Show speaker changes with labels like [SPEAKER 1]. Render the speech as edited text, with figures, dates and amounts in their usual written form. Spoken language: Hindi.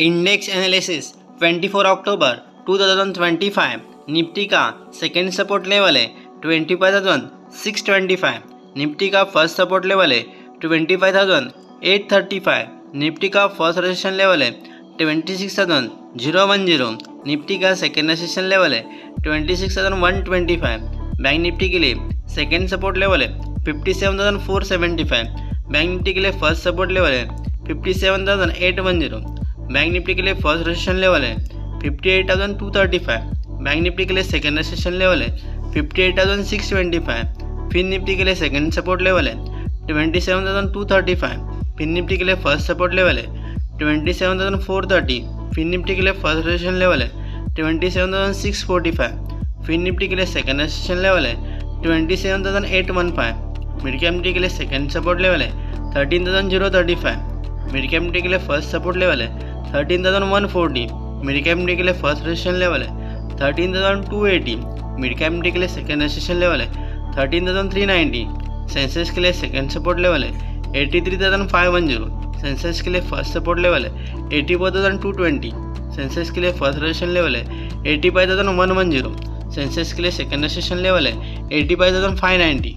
[SPEAKER 1] इंडेक्स एनालिसिस 24 अक्टूबर 2025 निफ्टी का सेकेंड सपोर्ट लेवल है 25,625। निफ्टी का फर्स्ट सपोर्ट लेवल है 25,835। निफ्टी का फर्स्ट रेजिस्टेंस लेवल है 26,010। निफ्टी का सेकेंड रेजिस्टेंस लेवल है 26,125। बैंक निफ्टी के लिए सेकेंड सपोर्ट लेवल है 57,475। बैंक निफ्टी के लिए फर्स्ट सपोर्ट लेवल है 57,810। बैंक निफ्टी के लिए फर्स्ट रेजिस्टेंस लेवल है 58,235। बैंक निफ्टी के लिए सेकेंड रेजिस्टेंस लेवल है 58,625। फिन निफ्टी के लिए सेकेंड सपोर्ट लेवल है 27,235। फिन निफ्टी के लिए फर्स्ट सपोर्ट लेवल है 27,430। फिन निफ्टी के लिए फर्स्ट रेजिस्टेंस लेवल है 27,645। फिन निफ्टी के लिए सेकेंड रेजिस्टेंस लेवल है 27,815। मिड कैप निफ्टी के लिए सेकेंड सपोर्ट लेवल है 13,035। मिड कैप निफ्टी के लिए फर्स्ट सपोर्ट लेवल है 13,140। मिड कैप निफ्टी के लिए फर्स्ट रेजिस्टेंस लेवल है 13,280। मिड कैप निफ्टी के लिए सेकेंड रेजिस्टेंस लेवल है 13,390। सेंसेक्स के लिए सेकेंड सपोर्ट लेवल है 83,510। सेंसेक्स के लिए फर्स्ट सपोर्ट लेवल है 84,220। सेंसेक्स के लिए फर्स्ट रेजिस्टेंस लेवल है 85,110। सेंसेक्स के लिए सेकेंड रेजिस्टेंस लेवल है 85,590।